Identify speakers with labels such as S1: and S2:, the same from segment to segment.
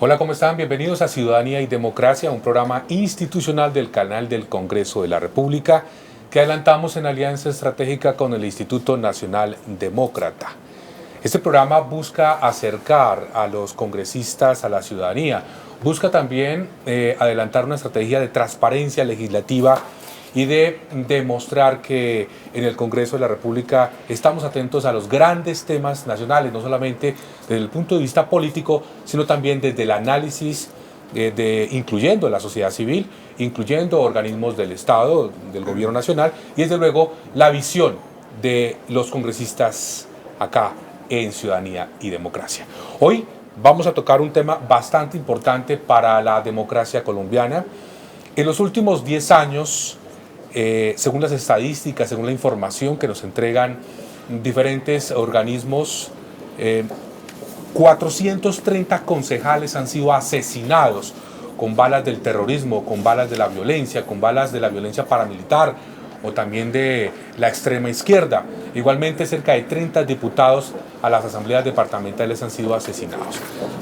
S1: Hola, ¿cómo están? Bienvenidos a Ciudadanía y Democracia, un programa institucional del canal del Congreso de la República que adelantamos en alianza estratégica con el Instituto Nacional Demócrata. Este programa busca acercar a los congresistas a la ciudadanía, busca también adelantar una estrategia de transparencia legislativa y de demostrar que en el Congreso de la República estamos atentos a los grandes temas nacionales, no solamente desde el punto de vista político, sino también desde el análisis, incluyendo la sociedad civil, incluyendo organismos del Estado, del Gobierno Nacional, y desde luego la visión de los congresistas acá en Ciudadanía y Democracia. Hoy vamos a tocar un tema bastante importante para la democracia colombiana. En los últimos 10 años, según las estadísticas, según la información que nos entregan diferentes organismos, 430 concejales han sido asesinados con balas del terrorismo, con balas de la violencia, con balas de la violencia paramilitar o también de la extrema izquierda. Igualmente, cerca de 30 diputados a las asambleas departamentales han sido asesinados.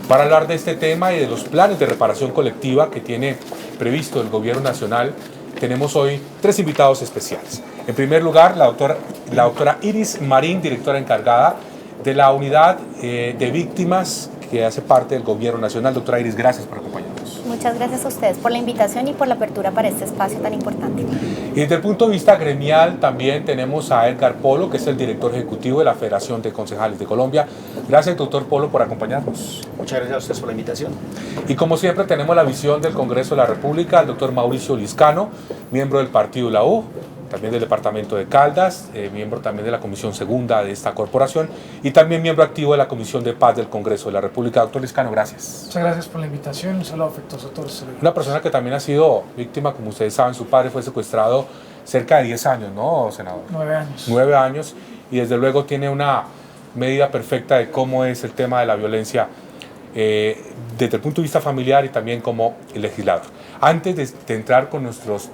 S1: Para hablar de este tema y de los planes de reparación colectiva que tiene previsto el Gobierno Nacional, tenemos hoy 3 invitados especiales. En primer lugar, la doctora Iris Marín, directora encargada de la unidad de víctimas que hace parte del Gobierno Nacional. Doctora Iris, gracias por acompañarnos.
S2: Muchas gracias a ustedes por la invitación y por la apertura para este espacio tan importante.
S1: Y desde el punto de vista gremial también tenemos a Edgar Polo, que es el director ejecutivo de la Federación de Concejales de Colombia. Gracias, doctor Polo, por acompañarnos.
S3: Muchas gracias a ustedes por la invitación.
S1: Y como siempre tenemos la visión del Congreso de la República, el doctor Mauricio Liscano, miembro del partido La U, también del departamento de Caldas, miembro también de la Comisión Segunda de esta corporación y también miembro activo de la Comisión de Paz del Congreso de la República. Doctor Liscano, gracias.
S4: Muchas gracias por la invitación, un saludo afectuoso a todos.
S1: Una persona que también ha sido víctima, como ustedes saben, su padre fue secuestrado cerca de 10 años, ¿no, senador?
S4: 9 años.
S1: 9 años, y desde luego tiene una medida perfecta de cómo es el tema de la violencia desde el punto de vista familiar y también como legislador. Antes de entrar con nuestros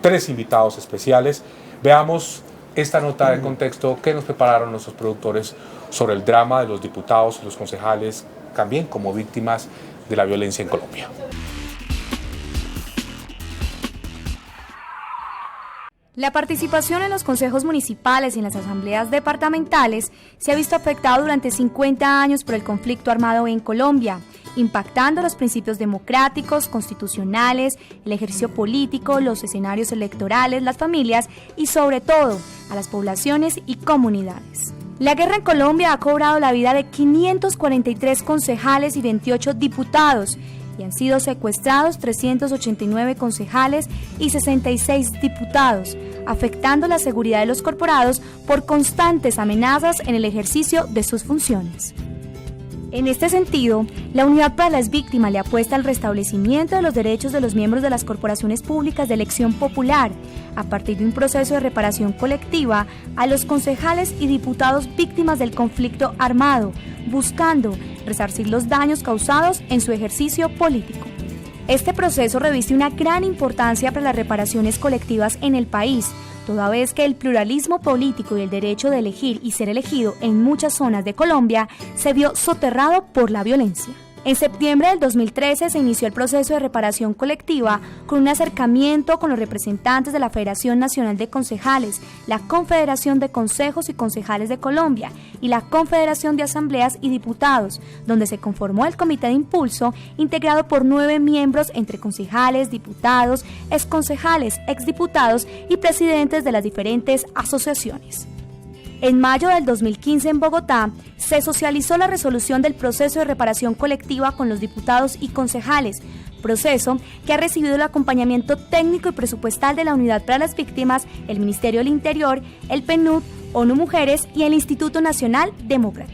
S1: 3 invitados especiales, veamos esta nota de contexto que nos prepararon nuestros productores sobre el drama de los diputados y los concejales, también como víctimas de la violencia en Colombia.
S5: La participación en los consejos municipales y en las asambleas departamentales se ha visto afectada durante 50 años por el conflicto armado en Colombia, impactando los principios democráticos, constitucionales, el ejercicio político, los escenarios electorales, las familias y sobre todo a las poblaciones y comunidades. La guerra en Colombia ha cobrado la vida de 543 concejales y 28 diputados y han sido secuestrados 389 concejales y 66 diputados, afectando la seguridad de los corporados por constantes amenazas en el ejercicio de sus funciones. En este sentido, la Unidad para las Víctimas le apuesta al restablecimiento de los derechos de los miembros de las corporaciones públicas de elección popular, a partir de un proceso de reparación colectiva a los concejales y diputados víctimas del conflicto armado, buscando resarcir los daños causados en su ejercicio político. Este proceso reviste una gran importancia para las reparaciones colectivas en el país, toda vez que el pluralismo político y el derecho de elegir y ser elegido en muchas zonas de Colombia se vio soterrado por la violencia. En septiembre del 2013 se inició el proceso de reparación colectiva con un acercamiento con los representantes de la Federación Nacional de Concejales, la Confederación de Consejos y Concejales de Colombia y la Confederación de Asambleas y Diputados, donde se conformó el Comité de Impulso, integrado por 9 miembros entre concejales, diputados, exconcejales, exdiputados y presidentes de las diferentes asociaciones. En mayo del 2015 en Bogotá, se socializó la resolución del proceso de reparación colectiva con los diputados y concejales, proceso que ha recibido el acompañamiento técnico y presupuestal de la Unidad para las Víctimas, el Ministerio del Interior, el PNUD, ONU Mujeres y el Instituto Nacional Demócrata.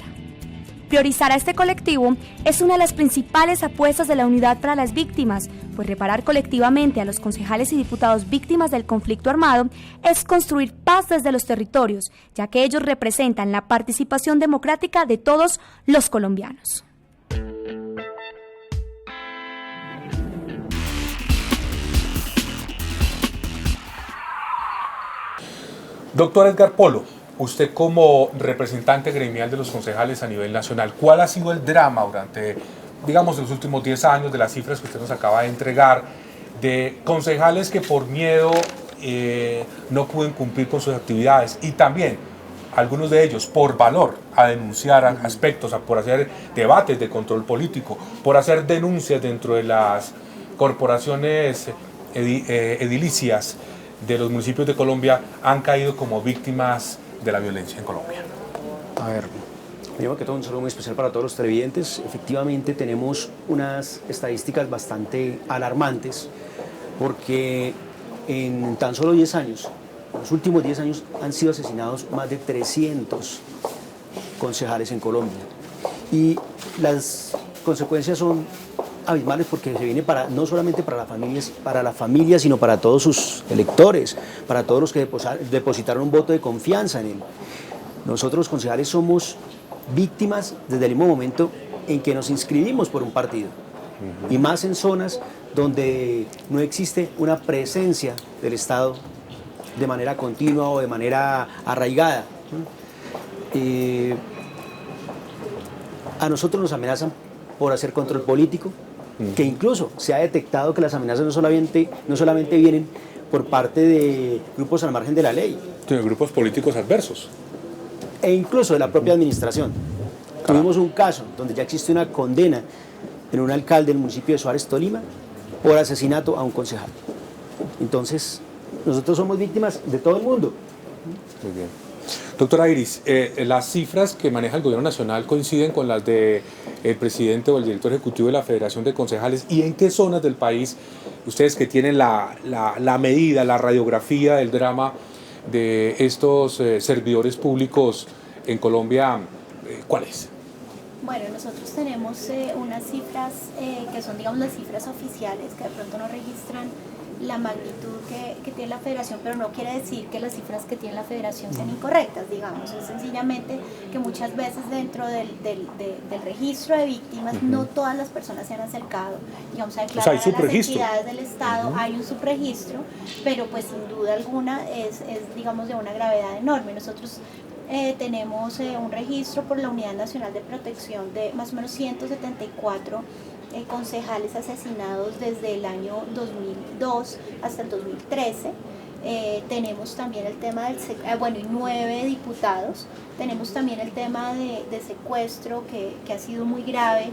S5: Priorizar a este colectivo es una de las principales apuestas de la Unidad para las Víctimas, pues reparar colectivamente a los concejales y diputados víctimas del conflicto armado es construir paz desde los territorios, ya que ellos representan la participación democrática de todos los colombianos.
S1: Doctor Edgar Polo, usted como representante gremial de los concejales a nivel nacional, ¿cuál ha sido el drama durante digamos, de los últimos 10 años, de las cifras que usted nos acaba de entregar, de concejales que por miedo no pueden cumplir con sus actividades y también algunos de ellos por valor a denunciar aspectos, por hacer debates de control político, por hacer denuncias dentro de las corporaciones edilicias de los municipios de Colombia, han caído como víctimas de la violencia en Colombia.
S3: A ver, primero que todo un saludo muy especial para todos los televidentes. Efectivamente tenemos unas estadísticas bastante alarmantes porque en tan solo 10 años, en los últimos 10 años han sido asesinados más de 300 concejales en Colombia y las consecuencias son abismales porque se viene no solamente para la familia, sino para todos sus electores, para todos los que depositaron un voto de confianza en él. Nosotros los concejales somos víctimas desde el mismo momento en que nos inscribimos por un partido y más en zonas donde no existe una presencia del Estado de manera continua o de manera arraigada. A nosotros nos amenazan por hacer control político, que incluso se ha detectado que las amenazas no solamente vienen por parte de grupos al margen de la ley,
S1: Tiene grupos políticos adversos.
S3: E incluso de la propia administración. Tuvimos un caso donde ya existe una condena en un alcalde del municipio de Suárez, Tolima, por asesinato a un concejal. Entonces, nosotros somos víctimas de todo el mundo.
S1: Muy bien. Doctora Iris, las cifras que maneja el Gobierno Nacional coinciden con las del presidente o el director ejecutivo de la Federación de Concejales. ¿Y en qué zonas del país, ustedes que tienen la medida, la radiografía del drama de estos servidores públicos en Colombia, cuáles?
S2: Bueno, nosotros tenemos unas cifras que son, digamos, las cifras oficiales que de pronto no registran la magnitud que tiene la federación, pero no quiere decir que las cifras que tiene la federación sean incorrectas, digamos. Es sencillamente que muchas veces dentro del registro de víctimas no todas las personas se han acercado, digamos, a declarar a las entidades del Estado. Hay un subregistro, pero pues sin duda alguna es digamos, de una gravedad enorme. Nosotros tenemos un registro por la Unidad Nacional de Protección de más o menos 174 concejales asesinados desde el año 2002 hasta el 2013. Tenemos también el tema del y 9 diputados. Tenemos también el tema de secuestro que ha sido muy grave,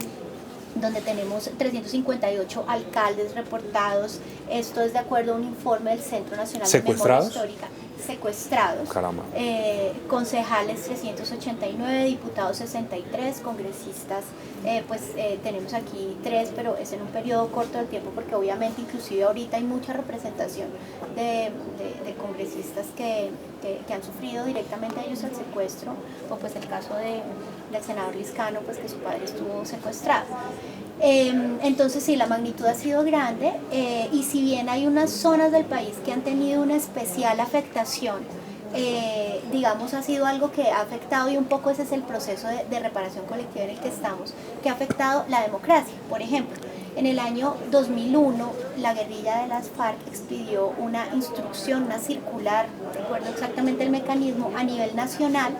S2: donde tenemos 358 alcaldes reportados. Esto es de acuerdo a un informe del Centro Nacional de Memoria Histórica. Secuestrados.
S1: Caramba.
S2: Concejales 389, diputados 63, congresistas tenemos aquí 3, pero es en un periodo corto de tiempo porque obviamente inclusive ahorita hay mucha representación de congresistas que han sufrido directamente a ellos el secuestro, o pues el caso del senador Liscano, pues que su padre estuvo secuestrado. Entonces sí, la magnitud ha sido grande y si bien hay unas zonas del país que han tenido una especial afectación, digamos, ha sido algo que ha afectado, y un poco ese es el proceso de reparación colectiva en el que estamos, que ha afectado la democracia. Por ejemplo, en el año 2001 la guerrilla de las FARC expidió una instrucción, una circular, no recuerdo exactamente el mecanismo, a nivel nacional,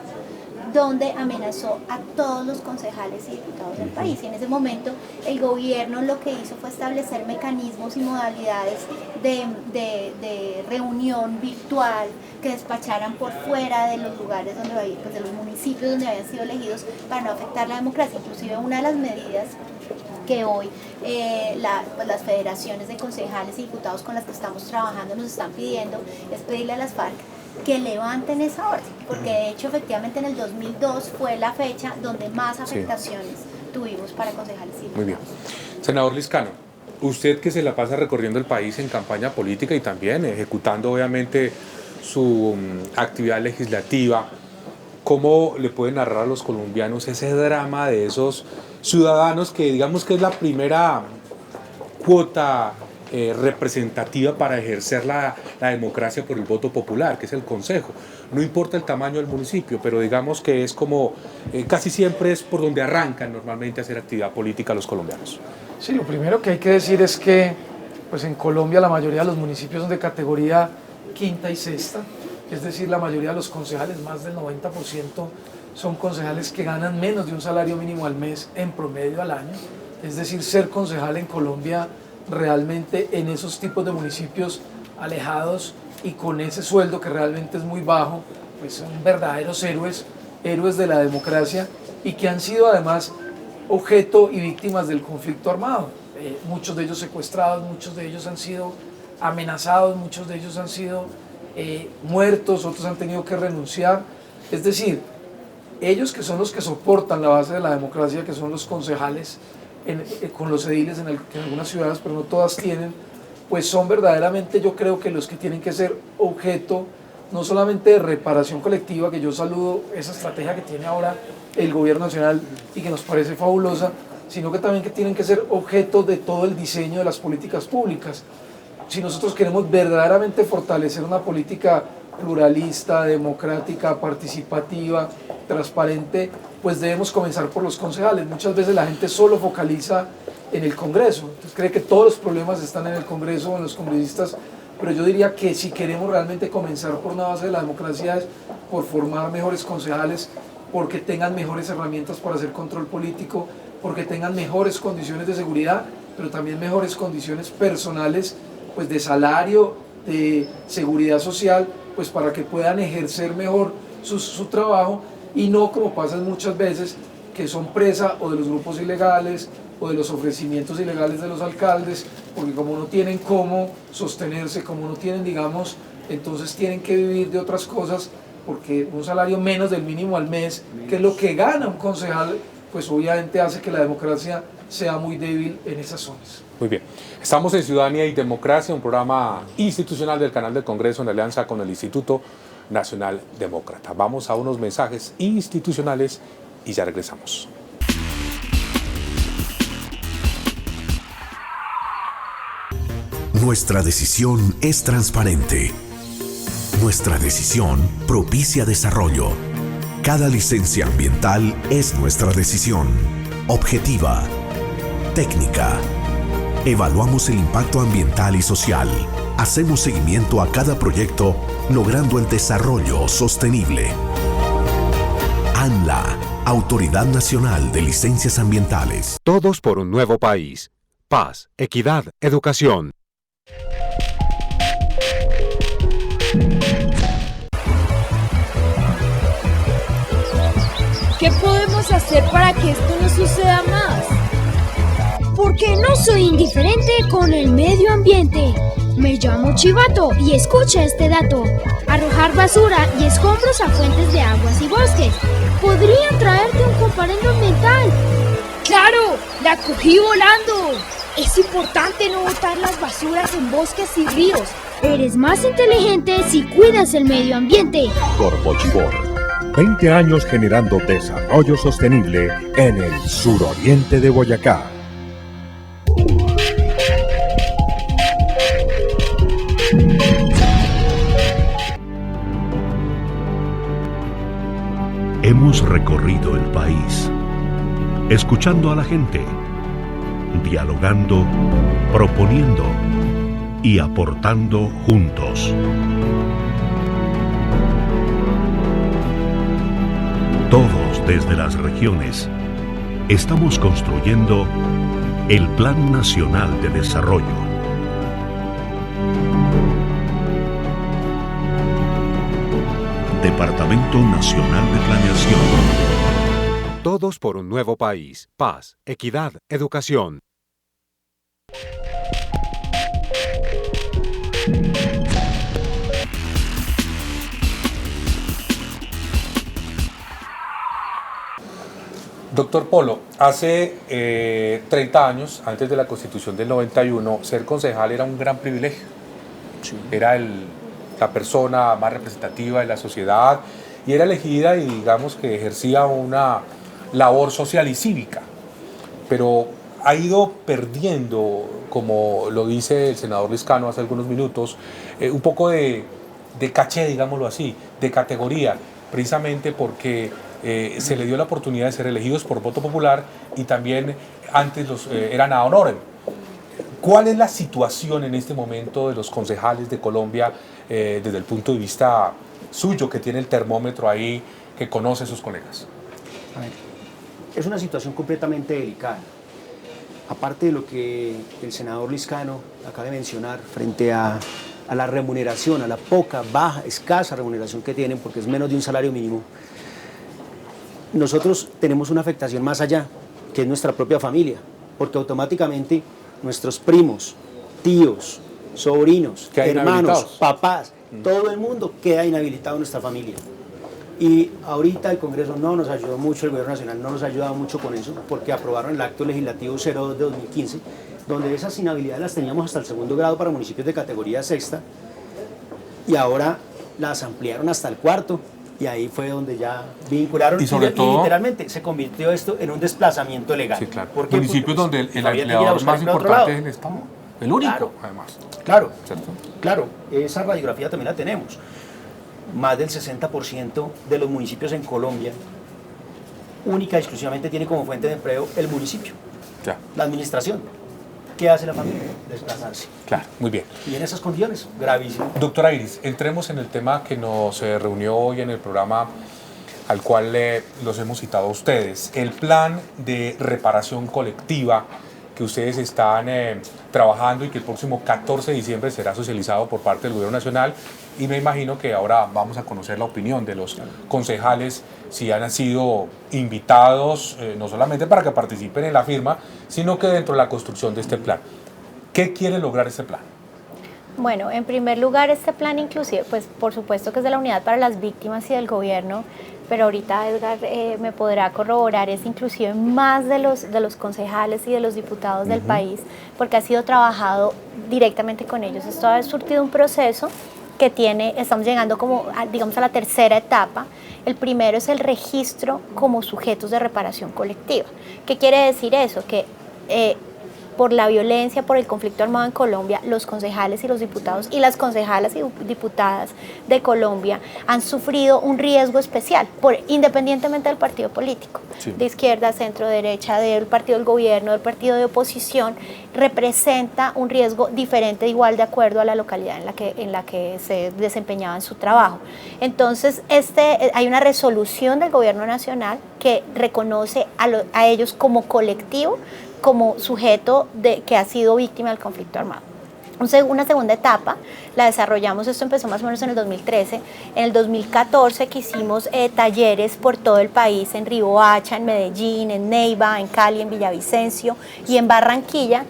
S2: donde amenazó a todos los concejales y diputados del país. Y en ese momento el gobierno lo que hizo fue establecer mecanismos y modalidades de reunión virtual que despacharan por fuera de los lugares donde pues de los municipios donde habían sido elegidos, para no afectar la democracia. Inclusive una de las medidas que hoy las federaciones de concejales y diputados con las que estamos trabajando nos están pidiendo es pedirle a las FARC que levanten esa orden, porque de hecho efectivamente en el 2002 fue la fecha donde más afectaciones tuvimos para concejales y diputados.
S1: Muy bien. Senador Liscano, usted que se la pasa recorriendo el país en campaña política y también ejecutando obviamente su actividad legislativa, ¿cómo le puede narrar a los colombianos ese drama de esos ciudadanos que digamos que es la primera cuota representativa para ejercer la democracia por el voto popular, que es el Consejo? No importa el tamaño del municipio, pero digamos que es como casi siempre es por donde arrancan normalmente a hacer actividad política los colombianos.
S4: Sí, lo primero que hay que decir es que pues en Colombia la mayoría de los municipios son de categoría quinta y sexta, es decir, la mayoría de los concejales, más del 90%, son concejales que ganan menos de un salario mínimo al mes en promedio al año. Es decir, ser concejal en Colombia realmente en esos tipos de municipios alejados y con ese sueldo que realmente es muy bajo, pues son verdaderos héroes, héroes de la democracia y que han sido además objeto y víctimas del conflicto armado. Muchos de ellos secuestrados, muchos de ellos han sido amenazados, muchos de ellos han sido muertos, otros han tenido que renunciar. Es decir, ellos que son los que soportan la base de la democracia, que son los concejales con los ediles que en algunas ciudades, pero no todas tienen, pues son verdaderamente, yo creo que los que tienen que ser objeto no solamente de reparación colectiva, que yo saludo esa estrategia que tiene ahora el gobierno nacional y que nos parece fabulosa, sino que también que tienen que ser objeto de todo el diseño de las políticas públicas. Si nosotros queremos verdaderamente fortalecer una política pluralista, democrática, participativa, transparente, pues debemos comenzar por los concejales. Muchas veces la gente solo focaliza en el Congreso, entonces cree que todos los problemas están en el Congreso o en los congresistas, pero yo diría que si queremos realmente comenzar por una base de la democracia es por formar mejores concejales, porque tengan mejores herramientas para hacer control político, porque tengan mejores condiciones de seguridad, pero también mejores condiciones personales, pues de salario, de seguridad social, pues para que puedan ejercer mejor su trabajo y no como pasa muchas veces que son presa o de los grupos ilegales o de los ofrecimientos ilegales de los alcaldes, porque como no tienen cómo sostenerse, como no tienen, digamos, entonces tienen que vivir de otras cosas, porque un salario menos del mínimo al mes, que es lo que gana un concejal, pues obviamente hace que la democracia sea muy débil en esas zonas.
S1: Muy bien. Estamos en Ciudadanía y Democracia, un programa institucional del Canal del Congreso en alianza con el Instituto Nacional Demócrata. Vamos a unos mensajes institucionales y ya regresamos.
S6: Nuestra decisión es transparente. Nuestra decisión propicia desarrollo. Cada licencia ambiental es nuestra decisión. Objetiva. Técnica. Evaluamos el impacto ambiental y social. Hacemos seguimiento a cada proyecto, logrando el desarrollo sostenible. ANLA, Autoridad Nacional de Licencias Ambientales.
S7: Todos por un nuevo país. Paz, equidad, educación.
S8: ¿Qué podemos hacer para que esto no suceda más? Porque no soy indiferente con el medio ambiente. Me llamo Chivato y escucha este dato. Arrojar basura y escombros a fuentes de aguas y bosques podrían traerte un comparendo ambiental. ¡Claro! ¡La cogí volando! Es importante no botar las basuras en bosques y ríos. Eres más inteligente si cuidas el medio ambiente.
S9: Corpochibor, 20 años generando desarrollo sostenible en el suroriente de Boyacá.
S6: Hemos recorrido el país, escuchando a la gente, dialogando, proponiendo y aportando juntos. Todos desde las regiones estamos construyendo el Plan Nacional de Desarrollo. Departamento Nacional de Planeación.
S7: Todos por un nuevo país. Paz, equidad, educación.
S1: Doctor Polo, hace 30 años, antes de la Constitución del 91, ser concejal era un gran privilegio.
S3: Sí.
S1: Era la persona más representativa de la sociedad y era elegida y digamos que ejercía una labor social y cívica. Pero ha ido perdiendo, como lo dice el senador Liscano hace algunos minutos, un poco de caché, digámoslo así, de categoría, precisamente porque se le dio la oportunidad de ser elegidos por voto popular y también antes eran ad honorem. ¿Cuál es la situación en este momento de los concejales de Colombia desde el punto de vista suyo, que tiene el termómetro ahí, que conoce a sus colegas?
S3: A ver, es una situación completamente delicada. aparte de lo que el senador Liscano acaba de mencionar frente a la remuneración, a la poca, baja, escasa remuneración que tienen, porque es menos de un salario mínimo, nosotros tenemos una afectación más allá, que es nuestra propia familia, porque automáticamente nuestros primos, tíos, sobrinos, hermanos, papás, todo el mundo queda inhabilitado en nuestra familia. Y ahorita el Congreso no nos ayudó mucho, el Gobierno Nacional no nos ha ayudado mucho con eso, porque aprobaron el Acto Legislativo 02 de 2015, donde esas inhabilidades las teníamos hasta el segundo grado para municipios de categoría sexta, y ahora las ampliaron hasta el cuarto, y ahí fue donde ya vincularon,
S1: y sobre todo,
S3: literalmente se convirtió esto en un desplazamiento legal.
S1: Sí, claro.
S3: ¿Por qué?
S1: Municipios
S3: Porque,
S1: donde el empleador más importante es el Estado, el único,
S3: claro,
S1: además.
S3: Claro,
S1: ¿cierto?
S3: Claro, esa radiografía también la tenemos. Más del 60% de los municipios en Colombia, única y exclusivamente tiene como fuente de empleo el municipio,
S1: Ya.
S3: la administración. ¿Qué hace la familia? Desplazarse.
S1: Claro, muy bien.
S3: Y en esas condiciones, gravísimo.
S1: Doctora Iris, entremos en el tema que nos reunió hoy en el programa al cual los hemos citado a ustedes, el plan de reparación colectiva que ustedes están trabajando y que el próximo 14 de diciembre será socializado por parte del Gobierno Nacional, y me imagino que ahora vamos a conocer la opinión de los concejales, si han sido invitados no solamente para que participen en la firma, sino que dentro de la construcción de este plan. ¿Qué quiere lograr este plan?
S2: Bueno, en primer lugar, este plan inclusive, pues por supuesto que es de la Unidad para las Víctimas y del Gobierno, pero ahorita Edgar me podrá corroborar, es inclusive más de los concejales y de los diputados del país, porque ha sido trabajado directamente con ellos. Esto ha surtido un proceso que estamos llegando como, digamos, a la tercera etapa. El primero es el registro como sujetos de reparación colectiva. ¿Qué quiere decir eso? Que por la violencia, por el conflicto armado en Colombia, los concejales y los diputados y las concejalas y diputadas de Colombia han sufrido un riesgo especial, independientemente del partido político, sí, de izquierda, centro, derecha, del partido del gobierno, del partido de oposición, representa un riesgo diferente, igual de acuerdo a la localidad en la que se desempeñaban su trabajo. Entonces, hay una resolución del Gobierno Nacional que reconoce a ellos como colectivo, como sujeto que ha sido víctima del conflicto armado. Una segunda etapa la desarrollamos, esto empezó más o menos en el 2013, en el 2014 que hicimos talleres por todo el país, en Riohacha, en Medellín, en Neiva, en Cali, en Villavicencio y en Barranquilla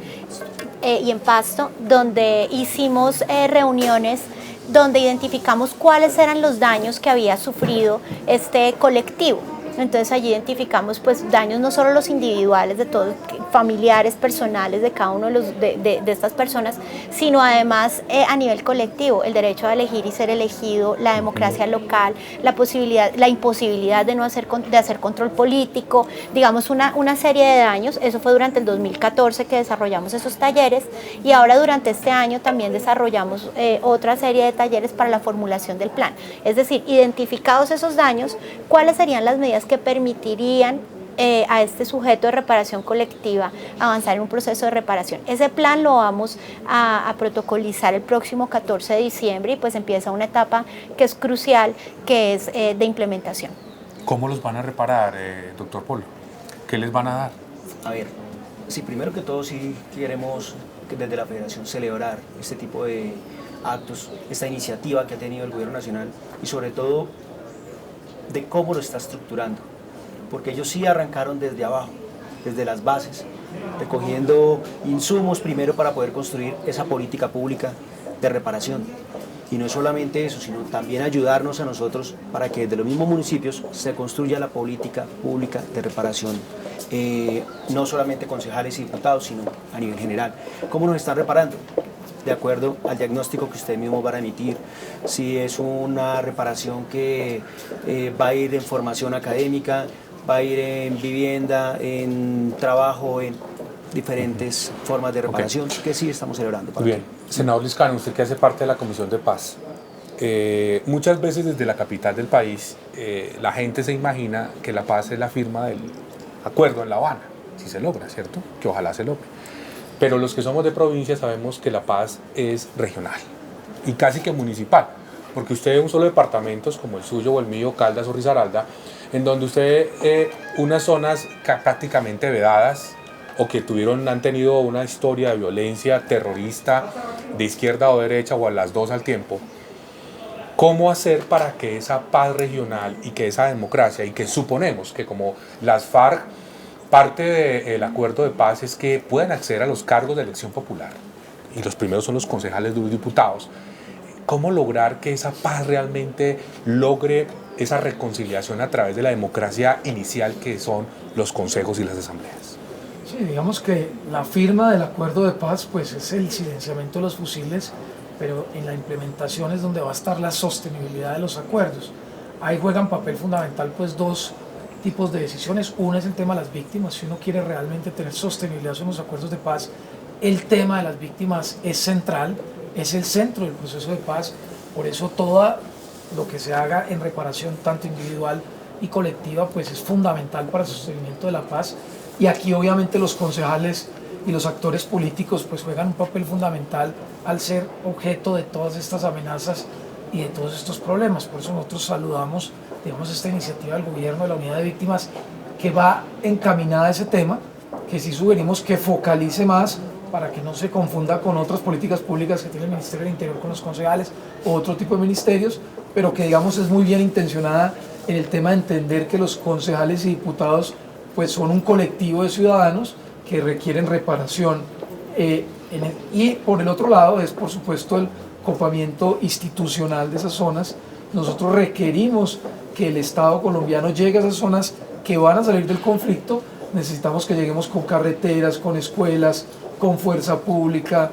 S2: y en Pasto, donde hicimos reuniones donde identificamos cuáles eran los daños que había sufrido este colectivo. Entonces allí identificamos pues daños no solo los individuales de todos, familiares, personales de cada uno de estas personas, sino además a nivel colectivo, el derecho a elegir y ser elegido, la democracia local, la imposibilidad de hacer control político, digamos una serie de daños. Eso fue durante el 2014 que desarrollamos esos talleres, y ahora durante este año también desarrollamos otra serie de talleres para la formulación del plan. Es decir, identificados esos daños, ¿cuáles serían las medidas que permitirían a este sujeto de reparación colectiva avanzar en un proceso de reparación? Ese plan lo vamos a protocolizar el próximo 14 de diciembre y pues empieza una etapa que es crucial, que es de implementación.
S1: ¿Cómo los van a reparar, doctor Polo? ¿Qué les van a dar?
S3: A ver, sí, primero que todo sí queremos desde la Federación celebrar este tipo de actos, esta iniciativa que ha tenido el Gobierno Nacional y sobre todo de cómo lo está estructurando, porque ellos sí arrancaron desde abajo, desde las bases, recogiendo insumos primero para poder construir esa política pública de reparación. Y no es solamente eso, sino también ayudarnos a nosotros para que desde los mismos municipios se construya la política pública de reparación, no solamente concejales y diputados, sino a nivel general. ¿Cómo nos están reparando? De acuerdo al diagnóstico que ustedes mismos van a emitir, si es una reparación que va a ir en formación académica, va a ir en vivienda, en trabajo, en diferentes formas de reparación, que sí estamos celebrando.
S1: Muy bien. Senador Liscano, usted que hace parte de la Comisión de Paz, muchas veces desde la capital del país la gente se imagina que la paz es la firma del acuerdo en La Habana, si se logra, ¿cierto? Que ojalá se logre. Pero los que somos de provincia sabemos que la paz es regional y casi que municipal, porque usted un solo departamentos como el suyo o el mío, Caldas o Risaralda, en donde usted unas zonas prácticamente vedadas, o que han tenido una historia de violencia terrorista de izquierda o derecha o a las dos al tiempo, ¿cómo hacer para que esa paz regional y que esa democracia, y que suponemos que como las FARC, parte del acuerdo de paz es que puedan acceder a los cargos de elección popular, y los primeros son los concejales de los diputados, ¿cómo lograr que esa paz realmente logre esa reconciliación a través de la democracia inicial que son los consejos y las asambleas?
S4: Sí, digamos que la firma del acuerdo de paz pues es el silenciamiento de los fusiles, pero en la implementación es donde va a estar la sostenibilidad de los acuerdos. Ahí juegan papel fundamental pues dos tipos de decisiones. Una es el tema de las víctimas. Si uno quiere realmente tener sostenibilidad en los acuerdos de paz, el tema de las víctimas es central, es el centro del proceso de paz. Por eso todo lo que se haga en reparación tanto individual y colectiva pues es fundamental para el sostenimiento de la paz. Y aquí obviamente los concejales y los actores políticos pues juegan un papel fundamental al ser objeto de todas estas amenazas y de todos estos problemas. Por eso nosotros saludamos, digamos, esta iniciativa del gobierno de la unidad de víctimas que va encaminada a ese tema, que sí sugerimos que focalice más para que no se confunda con otras políticas públicas que tiene el Ministerio del Interior con los concejales o otro tipo de ministerios, pero que digamos es muy bien intencionada en el tema de entender que los concejales y diputados pues son un colectivo de ciudadanos que requieren reparación. Y por el otro lado es por supuesto el copamiento institucional de esas zonas. Nosotros requerimos que el Estado colombiano llegue a esas zonas que van a salir del conflicto. Necesitamos que lleguemos con carreteras, con escuelas, con fuerza pública,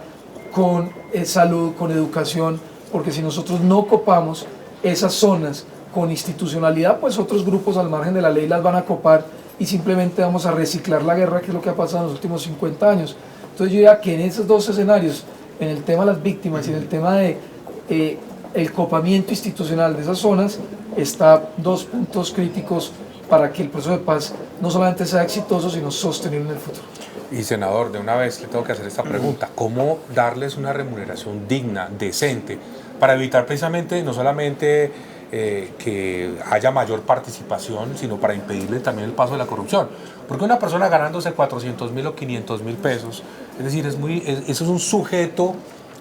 S4: con salud, con educación, porque si nosotros no copamos esas zonas con institucionalidad, pues otros grupos al margen de la ley las van a copar y simplemente vamos a reciclar la guerra, que es lo que ha pasado en los últimos 50 años. Entonces yo diría que en esos dos escenarios, en el tema de las víctimas y en el tema de el copamiento institucional de esas zonas, está dos puntos críticos para que el proceso de paz no solamente sea exitoso, sino sostenible en el futuro.
S1: Y senador, de una vez le tengo que hacer esta pregunta, ¿cómo darles una remuneración digna, decente, para evitar precisamente no solamente que haya mayor participación, sino para impedirle también el paso de la corrupción? Porque una persona ganándose 400.000 o 500.000 pesos, es decir, eso es un sujeto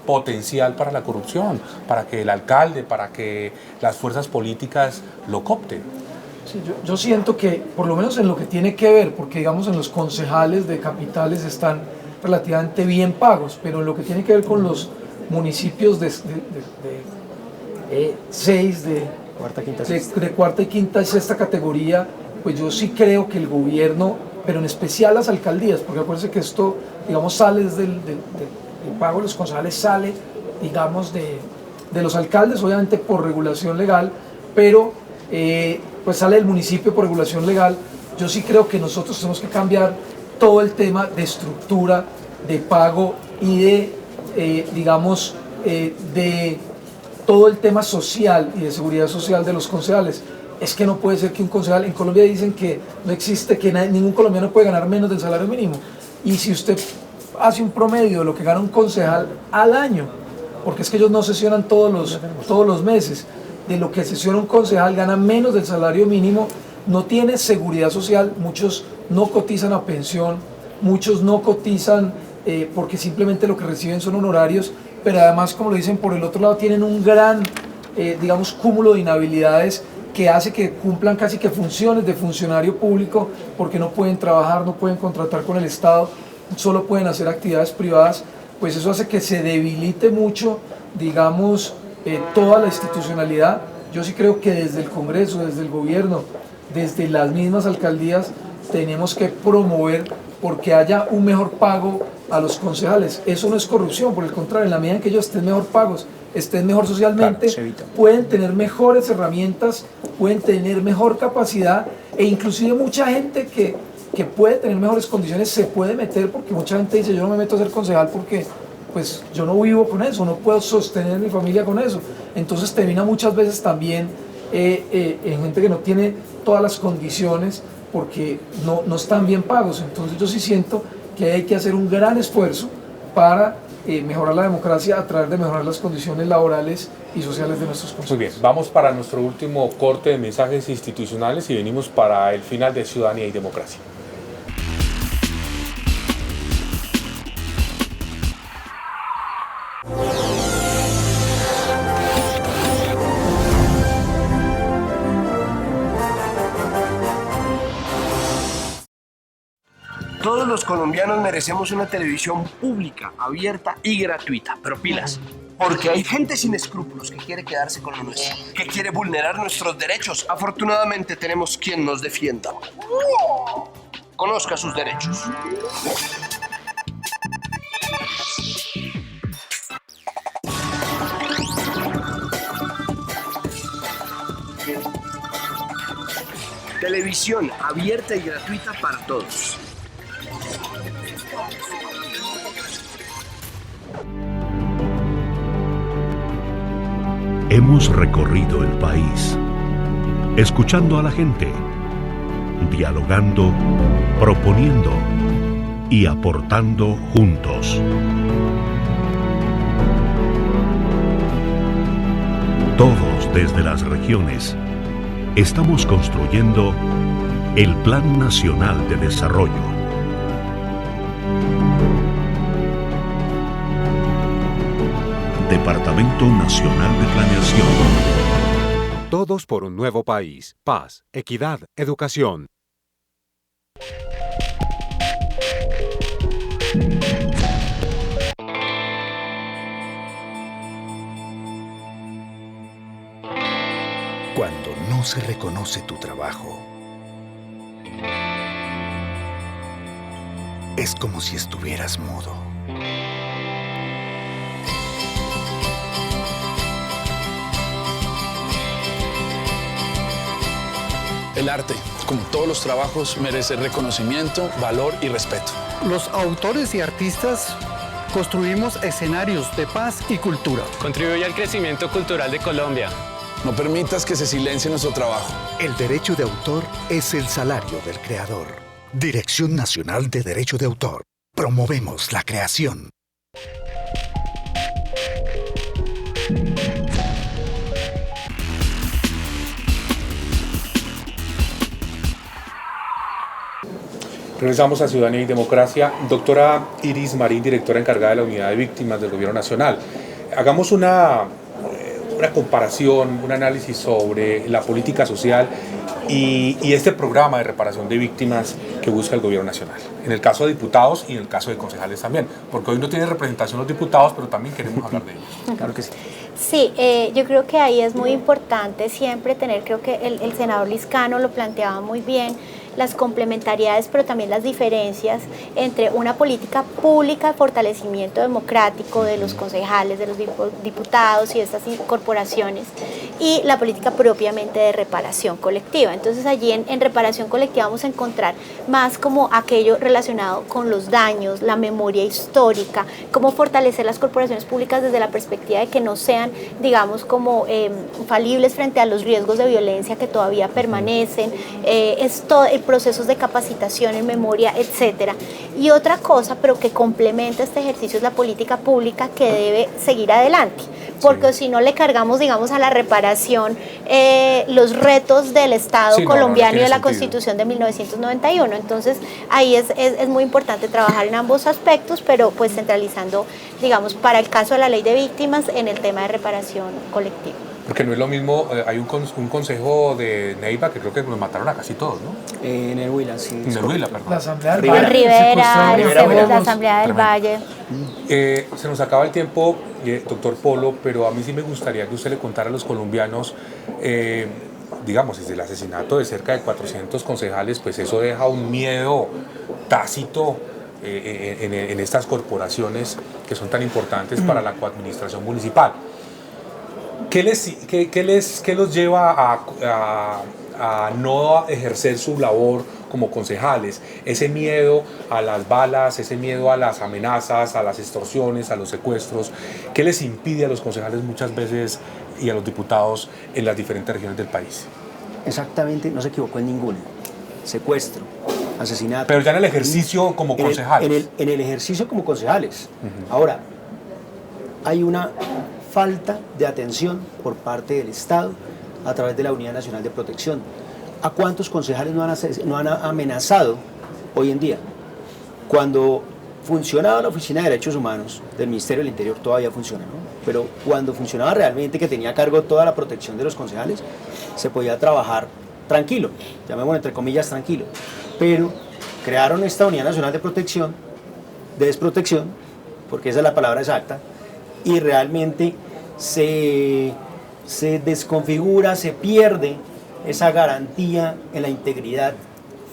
S1: potencial para la corrupción, para que el alcalde, para que las fuerzas políticas lo coopten.
S4: Sí, yo siento que, por lo menos en lo que tiene que ver, porque digamos en los concejales de capitales están relativamente bien pagos, pero en lo que tiene que ver con los municipios de cuarta y quinta y sexta categoría, pues yo sí creo que el gobierno, pero en especial las alcaldías, porque acuérdense que esto, digamos, sale desde el pago de los concejales, sale, digamos, de los alcaldes, obviamente por regulación legal, pero pues sale del municipio por regulación legal. Yo sí creo que nosotros tenemos que cambiar todo el tema de estructura, de pago y de, digamos, de todo el tema social y de seguridad social de los concejales. Es que no puede ser que un concejal, en Colombia dicen que no existe, que ningún colombiano puede ganar menos del salario mínimo. Y si usted hace un promedio de lo que gana un concejal al año, porque es que ellos no sesionan todos los meses, de lo que sesiona un concejal gana menos del salario mínimo, no tiene seguridad social, muchos no cotizan a pensión, muchos no cotizan porque simplemente lo que reciben son honorarios, pero además, como lo dicen, por el otro lado tienen un gran, digamos, cúmulo de inhabilidades que hace que cumplan casi que funciones de funcionario público porque no pueden trabajar, no pueden contratar con el Estado, solo pueden hacer actividades privadas. Pues eso hace que se debilite mucho, digamos, toda la institucionalidad. Yo sí creo que desde el Congreso, desde el gobierno, desde las mismas alcaldías, tenemos que promover porque haya un mejor pago a los concejales. Eso no es corrupción, por el contrario, en la medida en que ellos estén mejor pagos, estén mejor socialmente, claro, pueden tener mejores herramientas, pueden tener mejor capacidad e inclusive mucha gente que puede tener mejores condiciones se puede meter, porque mucha gente dice yo no me meto a ser concejal porque pues yo no vivo con eso, no puedo sostener mi familia con eso. Entonces termina muchas veces también en gente que no tiene todas las condiciones porque no están bien pagos. Entonces yo sí siento que hay que hacer un gran esfuerzo para mejorar la democracia a través de mejorar las condiciones laborales y sociales de nuestros concejales.
S1: Muy bien, vamos para nuestro último corte de mensajes institucionales y venimos para el final de Ciudadanía y Democracia.
S10: Todos los colombianos merecemos una televisión pública, abierta y gratuita, pero pilas. Porque hay gente sin escrúpulos que quiere quedarse con lo nuestro, que quiere vulnerar nuestros derechos. Afortunadamente tenemos quien nos defienda. Conozca sus derechos. Televisión abierta y gratuita para todos.
S6: Hemos recorrido el país, escuchando a la gente, dialogando, proponiendo y aportando juntos. Todos desde las regiones estamos construyendo el Plan Nacional de Desarrollo. Departamento Nacional de Planeación.
S7: Todos por un nuevo país. Paz, equidad, educación.
S11: Cuando no se reconoce tu trabajo, es como si estuvieras mudo.
S12: El arte, como todos los trabajos, merece reconocimiento, valor y respeto.
S13: Los autores y artistas construimos escenarios de paz y cultura.
S14: Contribuye al crecimiento cultural de Colombia.
S12: No permitas que se silencie nuestro trabajo.
S11: El derecho de autor es el salario del creador. Dirección Nacional de Derecho de Autor. Promovemos la creación.
S1: Regresamos a Ciudadanía y Democracia. Doctora Iris Marín, directora encargada de la Unidad de Víctimas del Gobierno Nacional. Hagamos una comparación, un análisis sobre la política social y este programa de reparación de víctimas que busca el Gobierno Nacional. En el caso de diputados y en el caso de concejales también. Porque hoy no tiene representación los diputados, pero también queremos hablar de ellos.
S3: Claro que sí.
S2: Sí, yo creo que ahí es muy importante siempre tener, creo que el senador Liscano lo planteaba muy bien, las complementariedades, pero también las diferencias entre una política pública de fortalecimiento democrático de los concejales, de los diputados y de estas corporaciones, y la política propiamente de reparación colectiva. Entonces allí en reparación colectiva vamos a encontrar más como aquello relacionado con los daños, la memoria histórica, cómo fortalecer las corporaciones públicas desde la perspectiva de que no sean, digamos, como falibles frente a los riesgos de violencia que todavía permanecen, es todo procesos de capacitación en memoria, etcétera. Y otra cosa, pero que complementa este ejercicio, es la política pública que debe seguir adelante, porque si no le cargamos, digamos, a la reparación los retos del Estado colombiano y de la Constitución de 1991. Entonces, ahí es muy importante trabajar en ambos aspectos, pero pues centralizando, digamos, para el caso de la ley de víctimas, en el tema de reparación colectiva.
S1: Porque no es lo mismo, hay un consejo de Neiva que creo que nos mataron a casi todos, ¿no?
S3: En el Huila, sí.
S1: En el Huila, perdón.
S4: La Asamblea del
S2: Valle.
S4: Rivera,
S2: la Asamblea del Valle.
S1: Se nos acaba el tiempo, doctor Polo, pero a mí sí me gustaría que usted le contara a los colombianos, digamos, desde el asesinato de cerca de 400 concejales, pues eso deja un miedo tácito en estas corporaciones que son tan importantes para la coadministración municipal. ¿Qué los lleva a no ejercer su labor como concejales? Ese miedo a las balas, ese miedo a las amenazas, a las extorsiones, a los secuestros. ¿Qué les impide a los concejales muchas veces y a los diputados en las diferentes regiones del país?
S3: Exactamente, no se equivocó en ninguna. Secuestro, asesinato.
S1: Pero ya en el ejercicio como concejales.
S3: En el ejercicio como concejales. Ahora, hay una falta de atención por parte del Estado a través de la Unidad Nacional de Protección. ¿A cuántos concejales no han amenazado hoy en día? Cuando funcionaba la Oficina de Derechos Humanos del Ministerio del Interior, todavía funciona, ¿no? Pero cuando funcionaba realmente, que tenía a cargo toda la protección de los concejales, se podía trabajar tranquilo, llamémoslo entre comillas tranquilo, pero crearon esta Unidad Nacional de Protección, de Desprotección, porque esa es la palabra exacta, y realmente se desconfigura, se pierde esa garantía en la integridad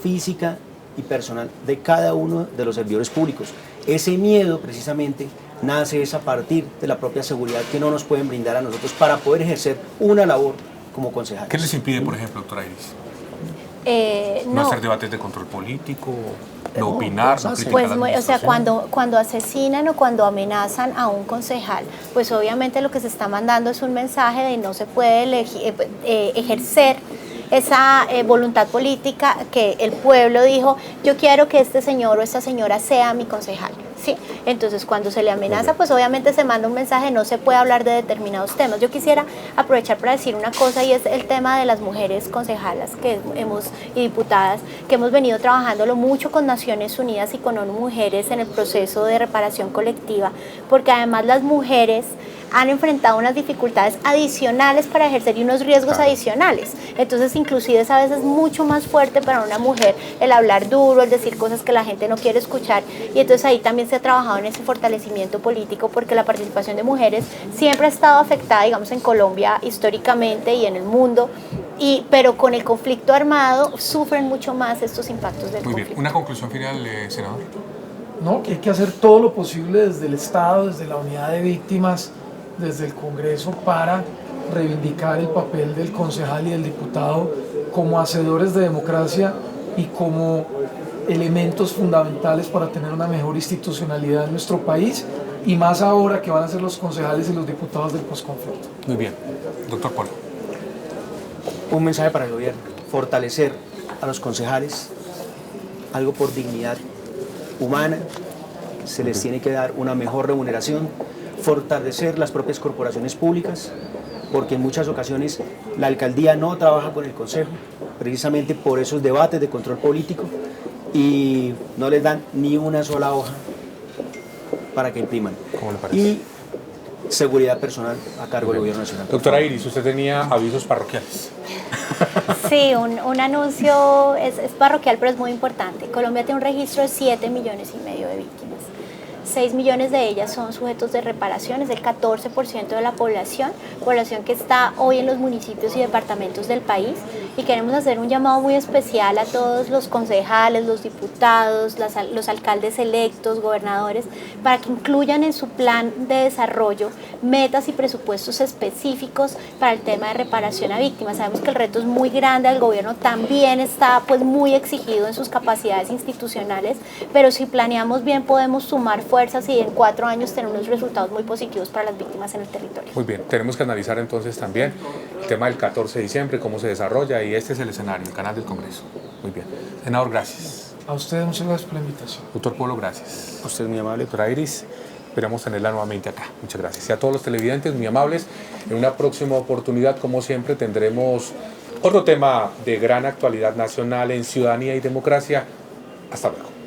S3: física y personal de cada uno de los servidores públicos. Ese miedo precisamente nace a partir de la propia seguridad que no nos pueden brindar a nosotros para poder ejercer una labor como concejales.
S1: ¿Qué les impide, por ejemplo, doctora Iris? No hacer debates de control político, no opinar, no criticar
S2: pues,
S1: a la administración.
S2: o sea, cuando asesinan o cuando amenazan a un concejal, pues obviamente lo que se está mandando es un mensaje de no se puede ejercer esa voluntad política que el pueblo dijo, yo quiero que este señor o esta señora sea mi concejal, ¿sí? Entonces cuando se le amenaza, pues obviamente se manda un mensaje, no se puede hablar de determinados temas. Yo quisiera aprovechar para decir una cosa, y es el tema de las mujeres concejalas y diputadas, que hemos venido trabajándolo mucho con Naciones Unidas y con ONU Mujeres en el proceso de reparación colectiva, porque además las mujeres han enfrentado unas dificultades adicionales para ejercer y unos riesgos adicionales. Entonces, inclusive es a veces mucho más fuerte para una mujer el hablar duro, el decir cosas que la gente no quiere escuchar. Y entonces ahí también se ha trabajado en ese fortalecimiento político, porque la participación de mujeres siempre ha estado afectada, digamos, en Colombia históricamente y en el mundo. Pero con el conflicto armado sufren mucho más estos impactos del conflicto.
S1: Muy bien. ¿Una conclusión final, senador?
S4: No, que hay que hacer todo lo posible desde el Estado, desde la unidad de víctimas, desde el Congreso, para reivindicar el papel del concejal y del diputado como hacedores de democracia y como elementos fundamentales para tener una mejor institucionalidad en nuestro país, y más ahora que van a ser los concejales y los diputados del posconflicto.
S1: Muy bien. Doctor Polo.
S3: Un mensaje para el gobierno: fortalecer a los concejales, algo por dignidad humana, se les tiene que dar una mejor remuneración, fortalecer las propias corporaciones públicas, porque en muchas ocasiones la alcaldía no trabaja con el consejo, precisamente por esos debates de control político, y no les dan ni una sola hoja para que impriman.
S1: ¿Cómo le parece?
S3: Y seguridad personal a cargo del gobierno nacional.
S1: Doctora Iris, usted tenía avisos parroquiales.
S2: Sí, un anuncio es parroquial, pero es muy importante. Colombia tiene un registro de 7,5 millones de víctimas. 6 millones de ellas son sujetos de reparación, es el 14% de la población que está hoy en los municipios y departamentos del país, y queremos hacer un llamado muy especial a todos los concejales, los diputados, los alcaldes electos, gobernadores, para que incluyan en su plan de desarrollo metas y presupuestos específicos para el tema de reparación a víctimas. Sabemos que el reto es muy grande, el gobierno también está pues muy exigido en sus capacidades institucionales, pero si planeamos bien podemos sumar fuerzas y en 4 años tener unos resultados muy positivos para las víctimas en el territorio.
S1: Muy bien, tenemos que analizar entonces también el tema del 14 de diciembre, cómo se desarrolla, y este es el escenario, el canal del Congreso. Muy bien. Senador, gracias.
S4: A ustedes muchas gracias por la invitación.
S1: Doctor Polo, gracias.
S3: A usted muy amable.
S1: Doctora Iris, esperamos tenerla nuevamente acá. Muchas gracias. Y a todos los televidentes, muy amables. En una próxima oportunidad, como siempre, tendremos otro tema de gran actualidad nacional en ciudadanía y democracia. Hasta luego.